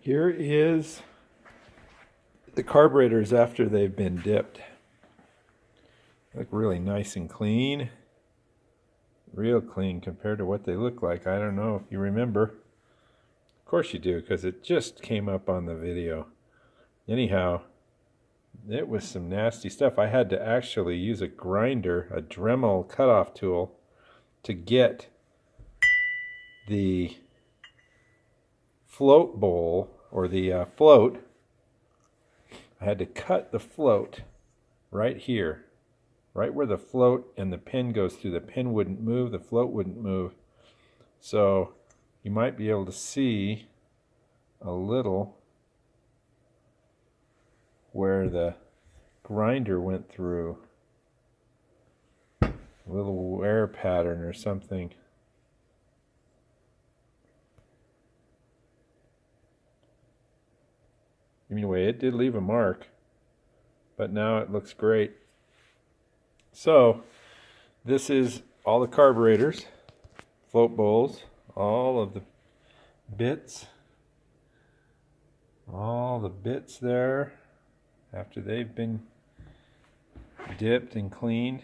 Here is the carburetors after they've been dipped. Look really nice and clean. Real clean compared to what they look like. I don't know if you remember. Of course you do, because it just came up on the video. Anyhow, it was some nasty stuff. I had to actually use a grinder, a Dremel cutoff tool, to get the float bowl, or the float. I had to cut the float right here, right where the float and the pin goes through. The pin wouldn't move, the float wouldn't move. So you might be able to see a little where the grinder went through. A little wear pattern or something. Anyway, it did leave a mark, but now it looks great. So this is all the carburetors, float bowls, all of the bits, there after they've been dipped and cleaned.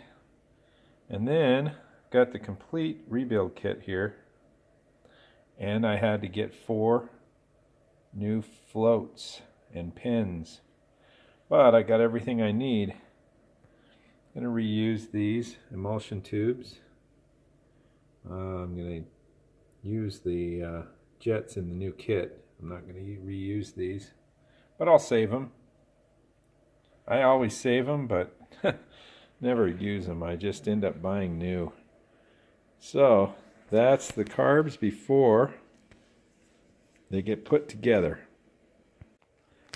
And then got the complete rebuild kit here, and I had to get 4 new floats and pins, but I got everything I need. I'm going to reuse these emulsion tubes. I'm going to use the jets in the new kit. I'm not going to reuse these, but I'll save them. I always save them, but never use them. I just end up buying new. So that's the carbs before they get put together.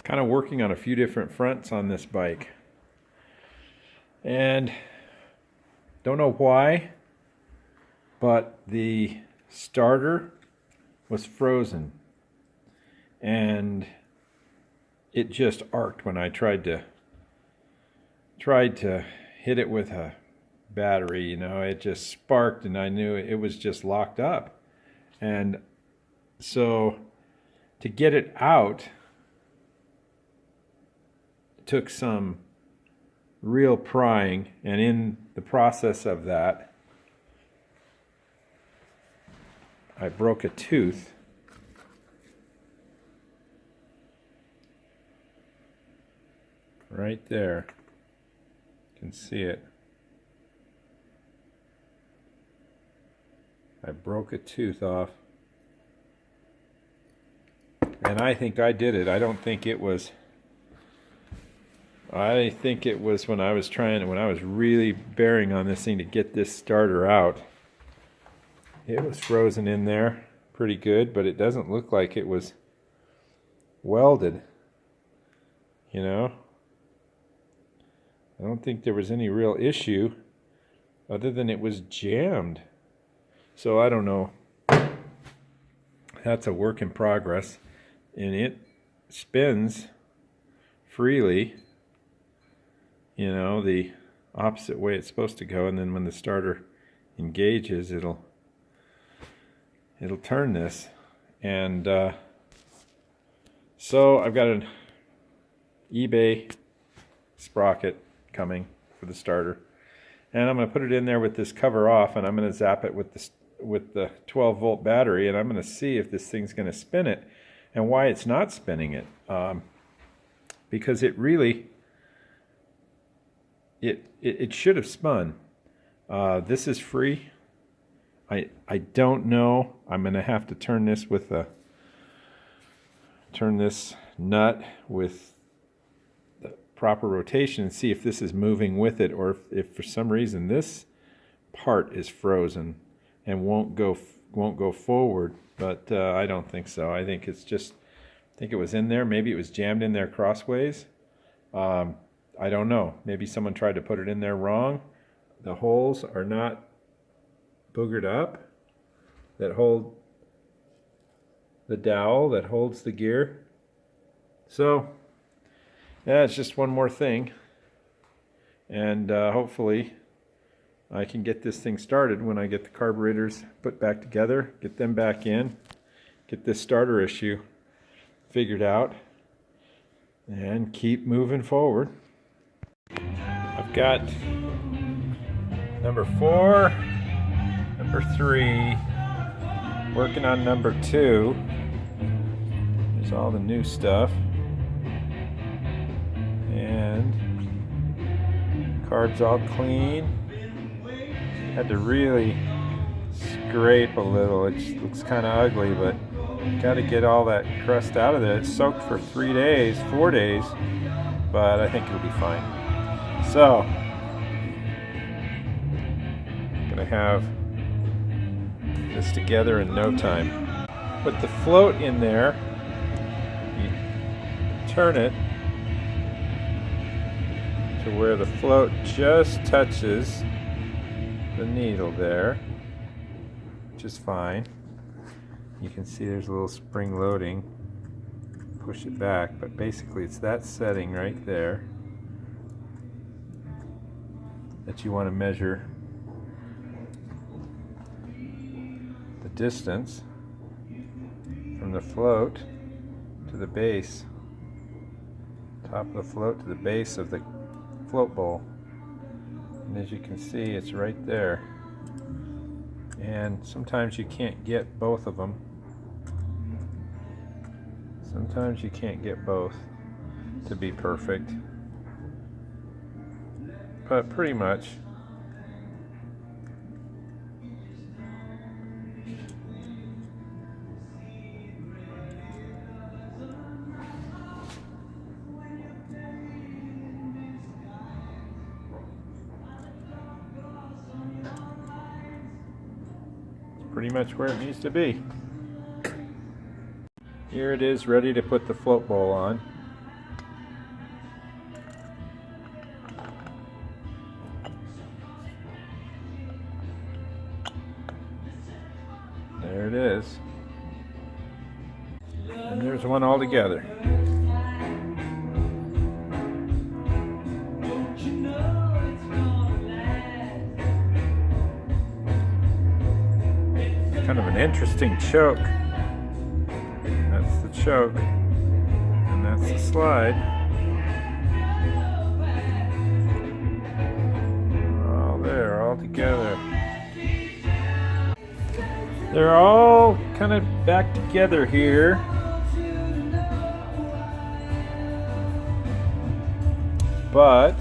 Kind of working on a few different fronts on this bike, and don't know why, but the starter was frozen and it just arced when I tried to hit it with a battery. You know, it just sparked and I knew it was just locked up. And so to get it out took some real prying, and in the process of that I broke a tooth. Right there. You can see it. I broke a tooth off. And I think I did it. I don't think it was... I think it was when I was really bearing on this thing to get this starter out. It was frozen in there pretty good, but it doesn't look like it was welded. You know? I don't think there was any real issue other than it was jammed. So I don't know. That's a work in progress, and it spins freely, you know, the opposite way it's supposed to go, and then when the starter engages, it'll turn this. And so I've got an eBay sprocket coming for the starter, and I'm going to put it in there with this cover off, and I'm going to zap it with the 12-volt battery, and I'm going to see if this thing's going to spin it and why it's not spinning it, because it really it should have spun. This is free. I don't know. I'm going to have to turn this nut with the proper rotation and see if this is moving with it, or if for some reason this part is frozen and won't go forward. But I don't think so. I think it was in there. Maybe it was jammed in there crossways. I don't know. Maybe someone tried to put it in there wrong. The holes are not boogered up that hold the dowel that holds the gear. So yeah, it's just one more thing, and hopefully I can get this thing started when I get the carburetors put back together, get them back in, get this starter issue figured out and keep moving forward. I've got number 4, number 3, working on number 2. There's all the new stuff. And card's all clean. Had to really scrape a little. It looks kind of ugly, but got to get all that crust out of there. It's soaked for 4 days, but I think it'll be fine. So, gonna have this together in no time. Put the float in there. You turn it to where the float just touches the needle there, which is fine. You can see there's a little spring loading. Push it back, but basically it's that setting right there that you want to measure the distance from the float to the base, top of the float to the base of the float bowl. And as you can see, it's right there. And sometimes you can't get both of them. Sometimes you can't get both to be perfect. But pretty much. Pretty much where it needs to be. Here it is, ready to put the float bowl on. There it is. And there's one all together. Kind of an interesting choke. That's the choke, and that's the slide. All there, all together. They're all kind of back together here. But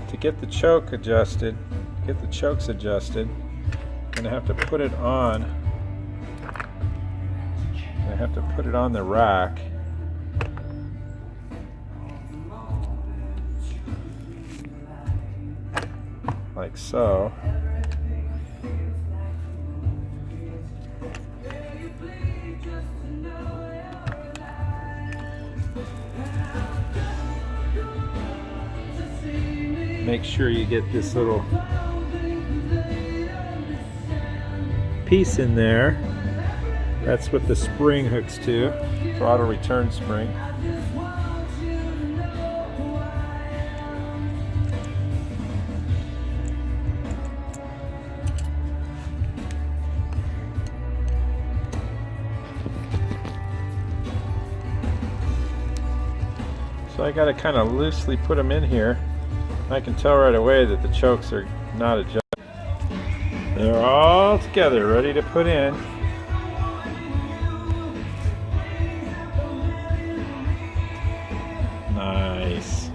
to get the choke adjusted, get the chokes adjusted, I'm gonna have to put it on. I have to put it on the rack. Like so. Make sure you get this little piece in there. That's what the spring hooks to, throttle return spring. So I got to kind of loosely put them in here. I can tell right away that the chokes are not adjusted. They're all together, ready to put in. Nice.